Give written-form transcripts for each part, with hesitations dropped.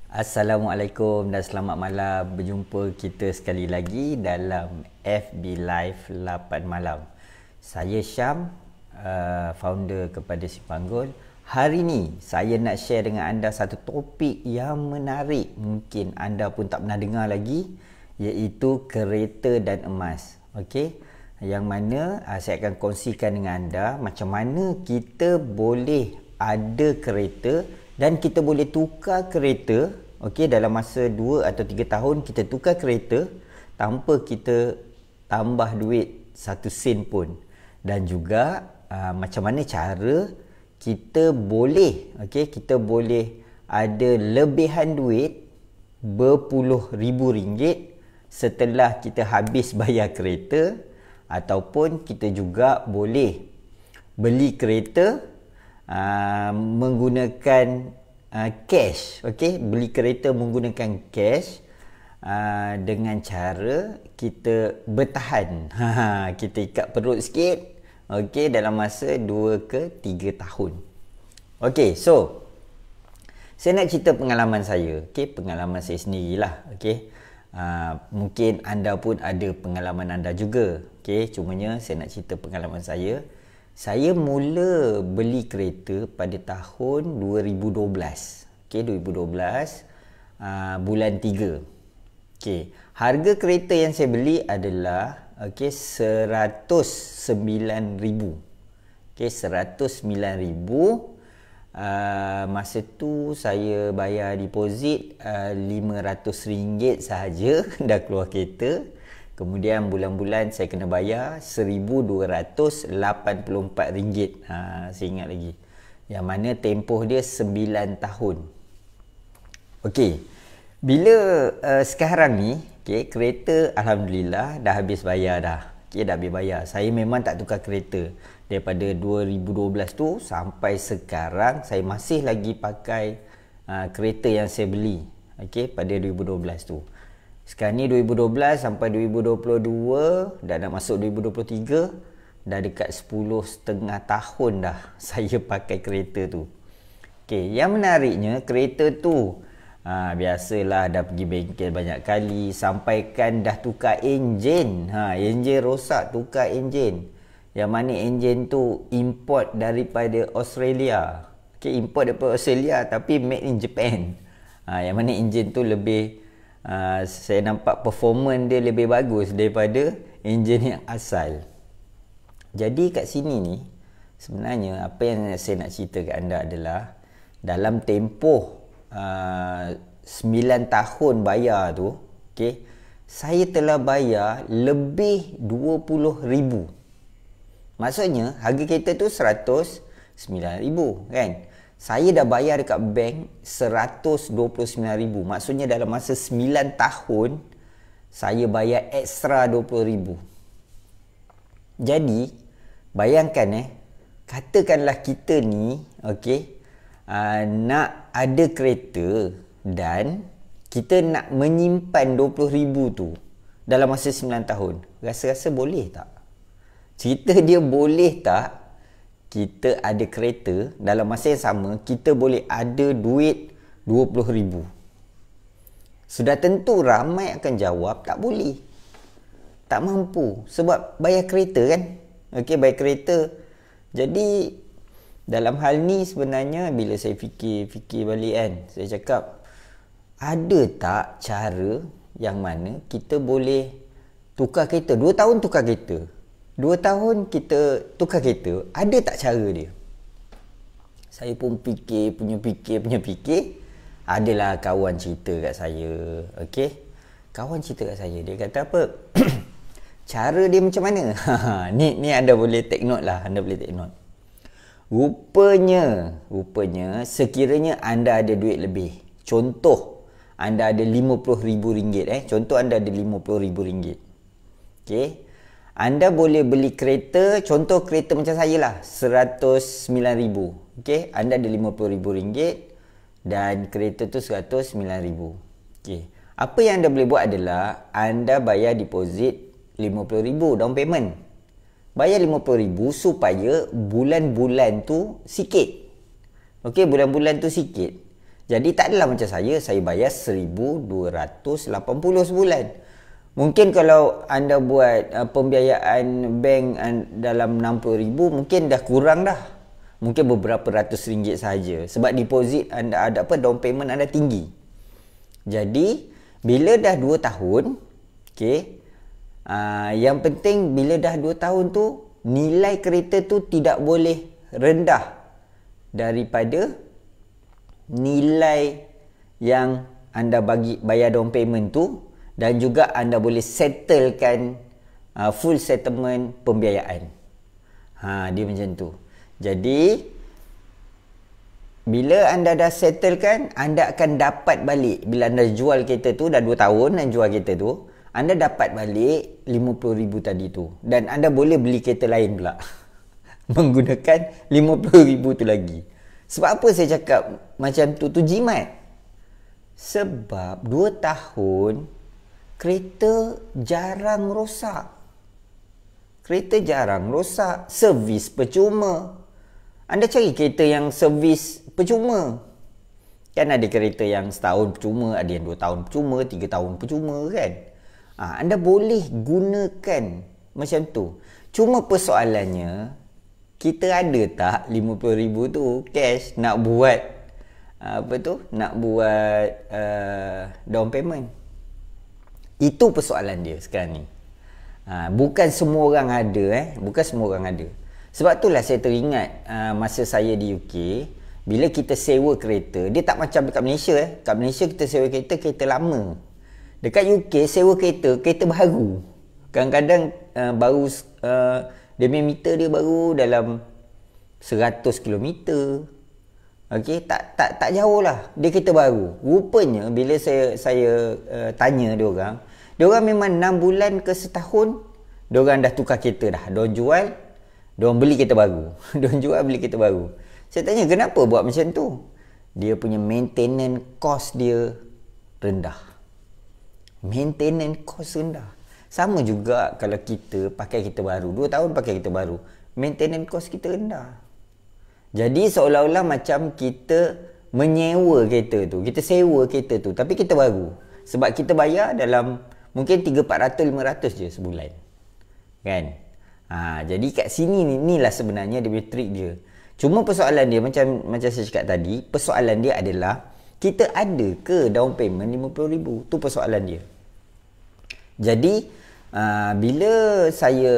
Assalamualaikum dan selamat malam. Berjumpa kita sekali lagi dalam FB Live 8 malam. Saya Syam, founder kepada Sipanggul. Hari ni saya nak share dengan anda satu topik yang menarik. Mungkin anda pun tak pernah dengar lagi, iaitu kereta dan emas. Okey, yang mana saya akan kongsikan dengan anda macam mana kita boleh ada kereta dan kita boleh tukar kereta, okey, dalam masa 2 atau 3 tahun kita tukar kereta tanpa kita tambah duit 1 sen pun. Dan juga macam mana cara kita boleh, okey, kita boleh ada lebihan duit berpuluh ribu ringgit setelah kita habis bayar kereta, ataupun kita juga boleh beli kereta menggunakan cash. Okey, beli kereta menggunakan cash dengan cara kita bertahan. Kita ikat perut sikit, okey, dalam masa 2 ke 3 tahun. Okey, so saya nak cerita pengalaman saya. Okey, pengalaman saya sendirilah. Okey, mungkin anda pun ada pengalaman anda juga. Okey, cumanya saya nak cerita pengalaman saya. Saya mula beli kereta pada tahun 2012. Okey, 2012 bulan 3. Okey, harga kereta yang saya beli adalah okey 109,000. Okey, 109,000. Masa tu saya bayar deposit RM500 sahaja dah keluar kereta. Kemudian bulan-bulan saya kena bayar RM1,284. Saya ingat lagi. Yang mana tempoh dia 9 tahun. Okey. Bila sekarang ni, okay, kereta alhamdulillah dah habis bayar dah. Okey, dah habis bayar. Saya memang tak tukar kereta. Daripada 2012 tu sampai sekarang saya masih lagi pakai kereta yang saya beli. Okey, pada 2012 tu. Sekarang ni 2012 sampai 2022, dah nak masuk 2023, dah dekat 10,5 tahun dah saya pakai kereta tu. Okey, yang menariknya kereta tu biasalah dah pergi bengkel banyak kali, sampaikan dah tukar enjin. Enjin rosak, tukar enjin. Yang mana enjin tu import daripada Australia. Okey, import daripada Australia tapi made in Japan. Yang mana enjin tu lebih saya nampak performance dia lebih bagus daripada enjin yang asal. Jadi kat sini ni sebenarnya apa yang saya nak cerita kat anda adalah dalam tempoh 9 tahun bayar tu, okey, saya telah bayar lebih 20,000. Maksudnya harga kereta tu 109,000 kan. Saya dah bayar dekat bank 129,000. Maksudnya dalam masa 9 tahun saya bayar ekstra 20,000. Jadi bayangkan katakanlah kita ni okey, nak ada kereta dan kita nak menyimpan 20,000 tu dalam masa 9 tahun. Rasa-rasa boleh tak? Cerita dia boleh tak kita ada kereta dalam masa yang sama kita boleh ada duit 20,000? Sudah tentu ramai akan jawab tak boleh, tak mampu, sebab bayar kereta kan. Okey, bayar kereta. Jadi dalam hal ni sebenarnya bila saya fikir balik kan, saya cakap ada tak cara yang mana kita boleh tukar kereta? 2 tahun tukar kereta, 2 tahun kita tukar kereta, ada tak cara dia? Saya pun fikir. Adalah kawan cerita kat saya. Okey, kawan cerita kat saya, dia kata apa? Cara dia macam mana? Ni anda boleh take note lah. Anda boleh take note. Rupanya sekiranya anda ada duit lebih. Contoh, anda ada RM50,000. Contoh anda ada RM50,000. Okey, anda boleh beli kereta, contoh kereta macam saya lah, 109,000. Okey, anda ada RM50,000 dan kereta tu 109,000. Okey, apa yang anda boleh buat adalah anda bayar deposit RM50,000 down payment. Bayar RM50,000 supaya bulan-bulan tu sikit. Okey, bulan-bulan tu sikit. Jadi tak adalah macam saya bayar 1,280 sebulan. Mungkin kalau anda buat pembiayaan bank dalam 60,000, mungkin dah kurang dah. Mungkin beberapa ratus ringgit saja. Sebab deposit anda ada down payment anda tinggi. Jadi, bila dah 2 tahun, yang penting bila dah 2 tahun tu, nilai kereta tu tidak boleh rendah daripada nilai yang anda bayar down payment tu, dan juga anda boleh settlekan full settlement pembiayaan. Dia macam tu. Jadi bila anda dah settlekan, anda akan dapat balik. Bila anda jual kereta tu, dah 2 tahun dan jual kereta tu, anda dapat balik 50,000 tadi tu. Dan anda boleh beli kereta lain pula menggunakan 50,000 tu lagi. Sebab apa saya cakap macam tu jimat? Sebab 2 tahun kereta jarang rosak. Servis percuma. Anda cari kereta yang servis percuma. Kan ada kereta yang setahun percuma, ada yang 2 tahun percuma, 3 tahun percuma kan. Anda boleh gunakan macam tu. Cuma persoalannya, kita ada tak 50,000 tu cash nak buat nak buat down payment? Itu persoalan dia sekarang ni. Bukan semua orang ada. Bukan semua orang ada. Sebab itulah saya teringat masa saya di UK, bila kita sewa kereta, dia tak macam dekat Malaysia. Kat Malaysia kita sewa kereta lama. Dekat UK sewa kereta baru. Kadang-kadang baru dia punya meter dia baru dalam 100 km. Okey, tak jauh lah. Dia kereta baru. Rupanya bila saya tanya dia orang memang 6 bulan ke setahun dia orang dah tukar kereta dah. Dia orang jual, dia orang beli kereta baru. Dia orang jual, beli kereta baru. Saya tanya kenapa buat macam tu? Dia punya maintenance cost dia rendah. Sama juga kalau kita pakai kereta baru, 2 tahun pakai kereta baru, maintenance cost kita rendah. Jadi seolah-olah macam kita menyewa kereta tu, kita sewa kereta tu, tapi kita baru. Sebab kita bayar dalam mungkin 300-400-500 je sebulan. Kan? Jadi kat sini inilah sebenarnya dia punya trik dia. Cuma persoalan dia macam saya cakap tadi, persoalan dia adalah kita ada ke down payment 50,000? Tu persoalan dia. Jadi bila saya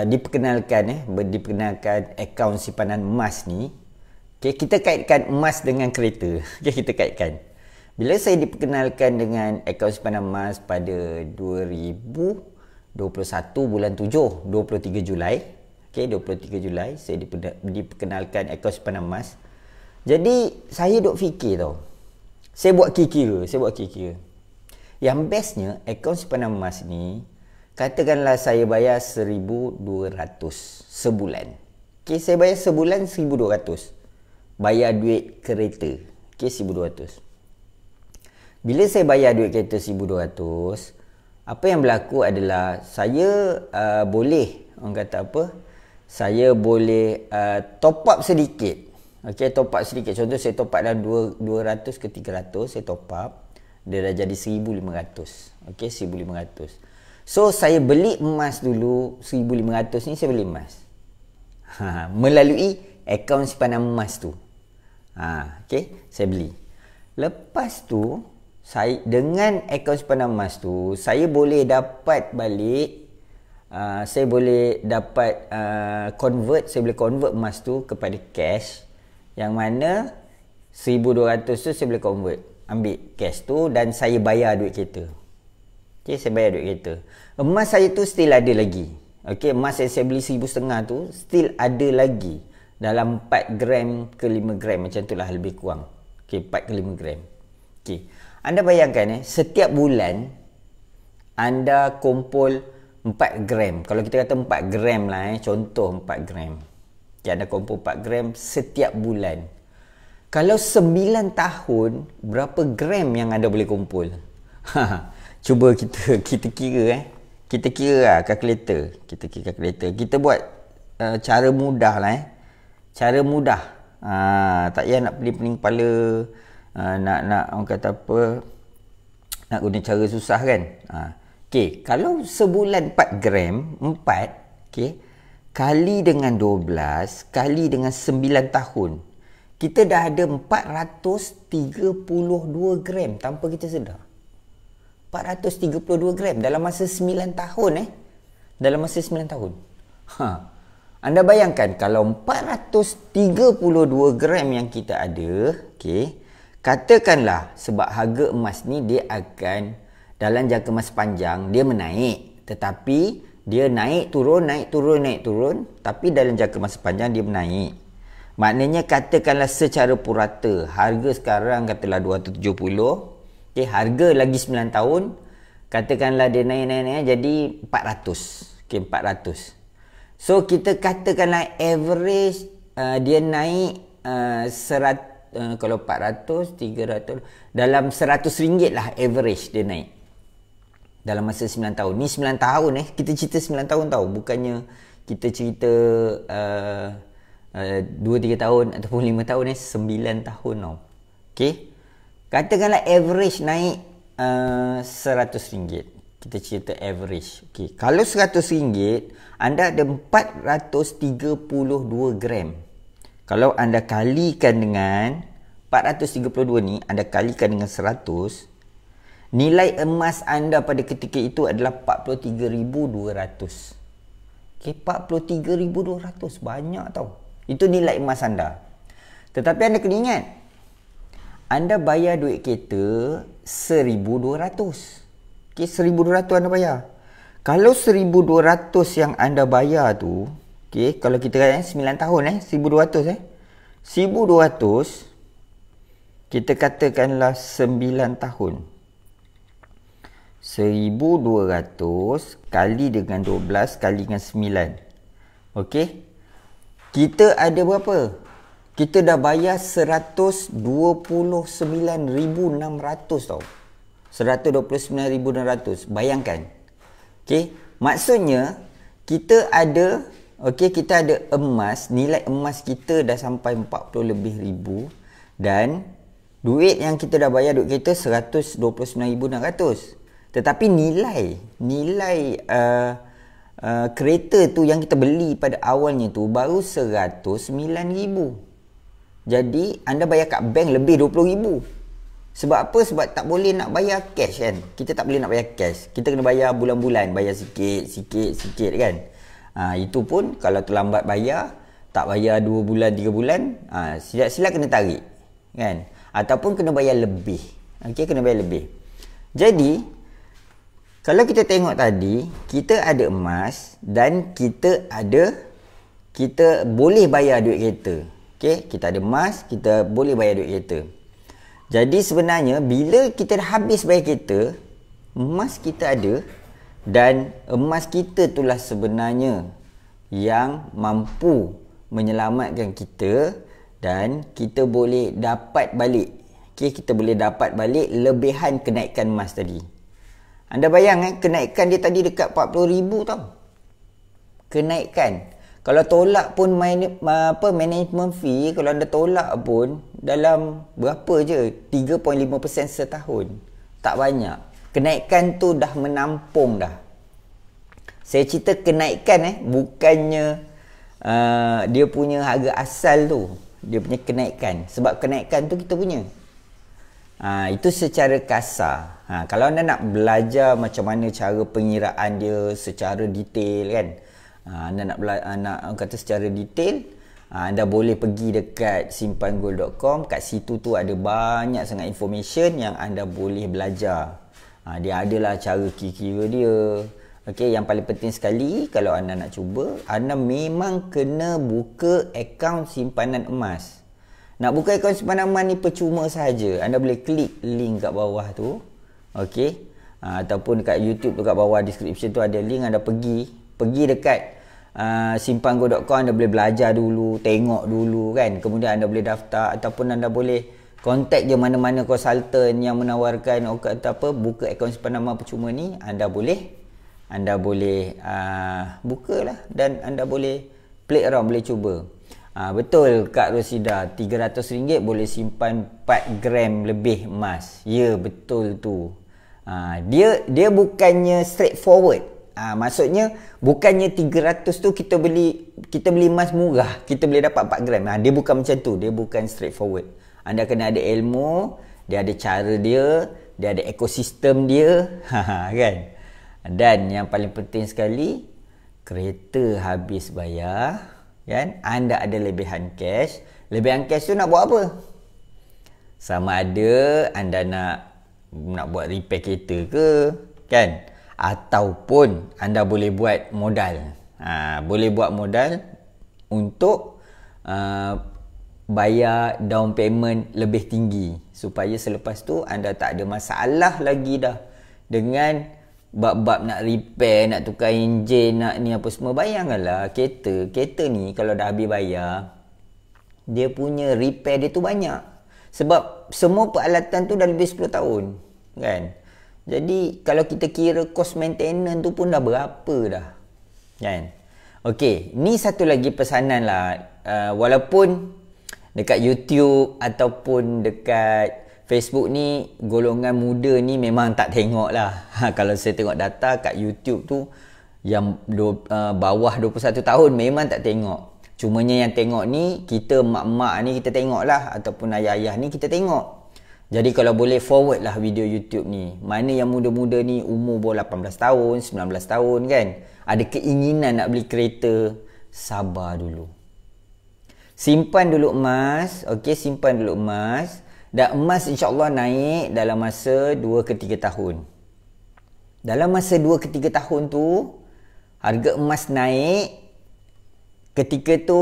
diperkenalkan akaun simpanan emas ni, kita kaitkan emas dengan kereta. Kita kaitkan. Bila saya diperkenalkan dengan akaun simpanan emas pada 2021 bulan 7, 23 Julai. 23 Julai saya diperkenalkan akaun simpanan emas. Jadi saya duk fikir tau. Saya buat kira. Yang bestnya akaun simpanan emas ni, katakanlah saya bayar 1,200 sebulan. Saya bayar sebulan 1,200. Bayar duit kereta. 1,200. Bila saya bayar duit kereta 1,200, apa yang berlaku adalah saya boleh, orang kata apa, saya boleh top up sedikit. Top up sedikit. Contoh saya top up dalam 200 ke 300, saya top up. Dia dah jadi 1,500. 1,500. So saya beli emas dulu, 1,500 ni saya beli emas. Melalui akaun simpanan emas tu. Saya beli. Lepas tu, saya dengan akaun simpanan emas tu, saya boleh dapat balik, saya boleh dapat saya boleh convert emas tu kepada cash, yang mana 1,200 tu saya boleh convert, ambil cash tu dan saya bayar duit kereta. Saya bayar duit kereta. Emas saya tu still ada lagi. Emas yang saya beli 1,500 tu still ada lagi dalam 4 gram ke 5 gram, macam tu lah lebih kurang. 4 ke 5 gram. Anda bayangkan setiap bulan anda kumpul 4 gram. Kalau kita kata 4 gram lah, contoh 4 gram. Anda kumpul 4 gram setiap bulan. Kalau 9 tahun, berapa gram yang anda boleh kumpul? Cuba kita kira Kita kira lah kalkulator. Kita buat cara mudah lah. Cara mudah. Tak payah nak pening-pening kepala. nak orang kata apa, nak guna cara susah kan. Okey, kalau sebulan 4 gram, 4, okey, kali dengan 12, kali dengan 9 tahun, kita dah ada 432 gram tanpa kita sedar. 432 gram dalam masa 9 tahun Dalam masa 9 tahun. Anda bayangkan kalau 432 gram yang kita ada, okey, katakanlah sebab harga emas ni dia akan dalam jangka masa panjang dia menaik, tetapi dia naik turun, tapi dalam jangka masa panjang dia menaik. Maknanya katakanlah secara purata harga sekarang katalah 270, okey, harga lagi 9 tahun katakanlah dia naik jadi 400. Okey, 400. So kita katakanlah average dia naik kalau 400, 300 dalam RM100 lah average dia naik dalam masa 9 tahun. Ni 9 tahun kita cerita 9 tahun tau, bukannya kita cerita 2-3 tahun ataupun 5 tahun 9 tahun tau. Okey. Katakanlah average naik RM100. Kita cerita average. Okey. Kalau RM100, anda ada 432 gram. Kalau anda kalikan dengan 432 ni, anda kalikan dengan 100, nilai emas anda pada ketika itu adalah 43,200. Okey, 43,200 banyak tau. Itu nilai emas anda. Tetapi anda kena ingat, anda bayar duit kereta 1,200. Okey, 1,200 anda bayar. Kalau 1,200 yang anda bayar tu, okey, kalau kita kata 9 tahun 1,200 1,200 kita katakanlah 9 tahun. 1,200 kali dengan 12 kali dengan 9. Okey. Kita ada berapa? Kita dah bayar 129,600 tau. 129,600. Bayangkan. Okey, maksudnya kita ada emas, nilai emas kita dah sampai 40 lebih ribu dan duit yang kita dah bayar duit kita 129,600. Tetapi nilai kereta tu yang kita beli pada awalnya tu baru 109,000. Jadi anda bayar kat bank lebih 20,000. Sebab apa? Sebab tak boleh nak bayar cash kan. Kita tak boleh nak bayar cash. Kita kena bayar bulan-bulan, bayar sikit kan. Itu pun kalau terlambat bayar, tak bayar 2 bulan 3 bulan, silap-silap kena tarik kan. Ataupun kena bayar lebih. Okey, kena bayar lebih. Jadi kalau kita tengok tadi, kita ada emas dan kita boleh bayar duit kereta. Okey, kita ada emas, kita boleh bayar duit kereta. Jadi sebenarnya bila kita dah habis bayar kereta, emas kita ada dan emas kita itulah sebenarnya yang mampu menyelamatkan kita dan kita boleh dapat balik. Okey, kita boleh dapat balik lebihan kenaikan emas tadi. Anda bayang kenaikan dia tadi dekat 40,000 tau. Kenaikan. Kalau tolak pun management fee, kalau anda tolak pun dalam berapa je? 3.5% setahun. Tak banyak. Kenaikan tu dah menampung dah. Saya cerita kenaikan bukannya dia punya harga asal tu. Dia punya kenaikan. Sebab kenaikan tu kita punya. Itu secara kasar. Kalau anda nak belajar macam mana cara pengiraan dia secara detail kan, anda nak kata secara detail, anda boleh pergi dekat simpangold.com. Kat situ tu ada banyak sangat information yang anda boleh belajar. Dia adalah cara kira-kira dia. Okey, yang paling penting sekali kalau anda nak cuba, anda memang kena buka akaun simpanan emas. Nak buka akaun simpanan emas ni percuma sahaja. Anda boleh klik link kat bawah tu. Okey. Ataupun dekat YouTube tu kat bawah description tu ada link, anda pergi dekat simpango.com, anda boleh belajar dulu, tengok dulu kan. Kemudian anda boleh daftar ataupun anda boleh contact je mana-mana konsultan yang menawarkan buka akaun simpanan emas percuma ni. Anda boleh bukalah dan anda boleh play around, boleh cuba. Betul Kak Rosida, RM300 boleh simpan 4 gram lebih emas. Ya, betul tu. Dia bukannya straightforward. Maksudnya bukannya 300 tu kita beli emas murah, kita boleh dapat 4 gram. Dia bukan macam tu, dia bukan straightforward. Anda kena ada ilmu, dia ada cara dia ada ekosistem dia, kan? Dan yang paling penting sekali, kereta habis bayar, kan? Anda ada lebihan cash. Lebihan cash tu nak buat apa? Sama ada anda nak buat repair kereta ke, kan? Ataupun anda boleh buat modal. Boleh buat modal untuk bayar down payment lebih tinggi, supaya selepas tu anda tak ada masalah lagi dah dengan bab-bab nak repair, nak tukar enjin, nak ni apa semua. Bayangkanlah kereta ni kalau dah habis bayar, dia punya repair dia tu banyak. Sebab semua peralatan tu dah lebih 10 tahun, kan? Jadi kalau kita kira kos maintenance tu pun dah berapa dah, kan? Okey, ni satu lagi pesanan lah. Walaupun dekat YouTube ataupun dekat Facebook ni, golongan muda ni memang tak tengok lah. Kalau saya tengok data kat YouTube tu, yang bawah 21 tahun memang tak tengok. Cumanya yang tengok ni, kita mak-mak ni kita tengok lah, ataupun ayah-ayah ni kita tengok. Jadi kalau boleh forward lah video YouTube ni. Mana yang muda-muda ni umur bawah 18 tahun, 19 tahun kan, ada keinginan nak beli kereta, sabar dulu. Simpan dulu emas, okey, simpan dulu emas. Dan emas insya-Allah naik dalam masa 2 ke 3 tahun. Dalam masa 2 ke 3 tahun tu, harga emas naik. Ketika tu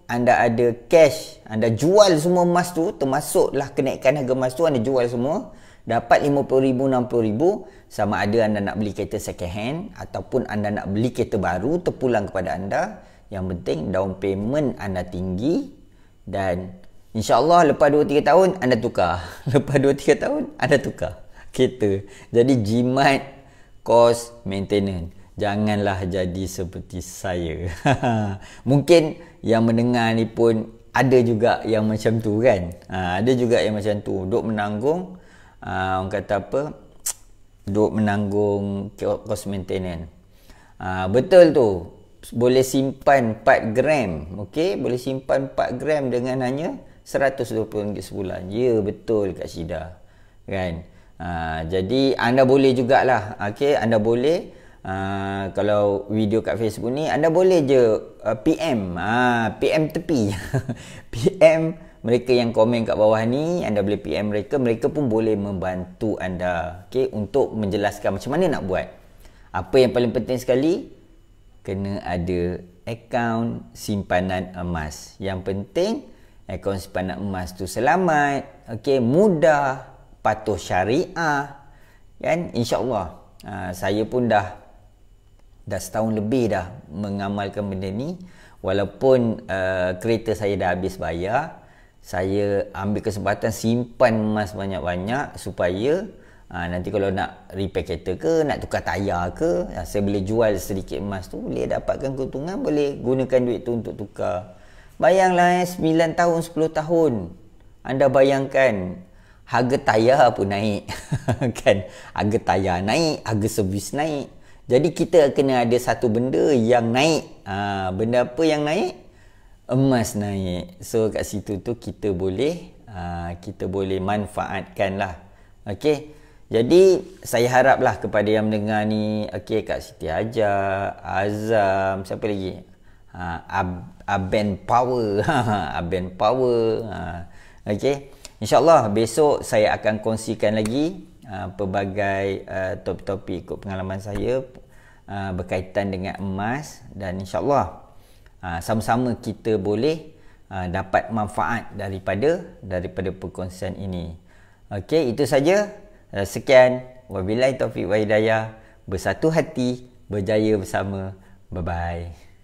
anda ada cash, anda jual semua emas tu, termasuklah kenaikan harga emas tu, anda jual semua, dapat RM50,000, RM60,000, sama ada anda nak beli kereta second hand ataupun anda nak beli kereta baru terpulang kepada anda. Yang penting down payment anda tinggi, dan insya-Allah lepas 2-3 tahun anda tukar. Lepas 2-3 tahun anda tukar kereta. Jadi jimat kos maintenance. Janganlah jadi seperti saya. Mungkin yang mendengar ni pun ada juga yang macam tu kan. Ada juga yang macam tu. Duk menanggung, orang kata apa, duk menanggung kos maintenance. Betul tu. Boleh simpan 4 gram. Okey, boleh simpan 4 gram dengan hanya RM120 sebulan. Ya, betul Kak Syida. Kan? Jadi anda boleh jugalah. Okey, anda boleh kalau video kat Facebook ni, anda boleh je PM. PM tepi. PM mereka yang komen kat bawah ni, anda boleh PM mereka. Mereka pun boleh membantu anda, okey, untuk menjelaskan macam mana nak buat. Apa yang paling penting sekali, kena ada akaun simpanan emas. Yang penting akaun simpanan emas tu selamat, okey, mudah, patuh syariah, kan? InsyaAllah. Saya pun dah setahun lebih dah mengamalkan benda ni. Walaupun kereta saya dah habis bayar, saya ambil kesempatan simpan emas banyak-banyak supaya nanti kalau nak repair kereta ke, nak tukar tayar ke, saya boleh jual sedikit emas tu, boleh dapatkan keuntungan, boleh gunakan duit tu untuk tukar. Bayanglah 9 tahun, 10 tahun. Anda bayangkan harga tayar pun naik. Kan? Harga tayar naik, harga servis naik. Jadi kita kena ada satu benda yang naik. Benda apa yang naik? Emas naik. So kat situ tu kita boleh manfaatkan lah. Okey. Jadi saya haraplah kepada yang mendengar ni, okey, Kak Siti Hajar, Azam, siapa lagi? Aben Power. Aben Power. Okey. InsyaAllah besok saya akan kongsikan lagi pelbagai topik-topik ikut pengalaman saya berkaitan dengan emas, dan insyaAllah sama-sama kita boleh dapat manfaat daripada perkongsian ini. Okey, itu saja. Sekian, wabillahi taufiq wa hidayah. Bersatu hati, berjaya bersama. Bye bye.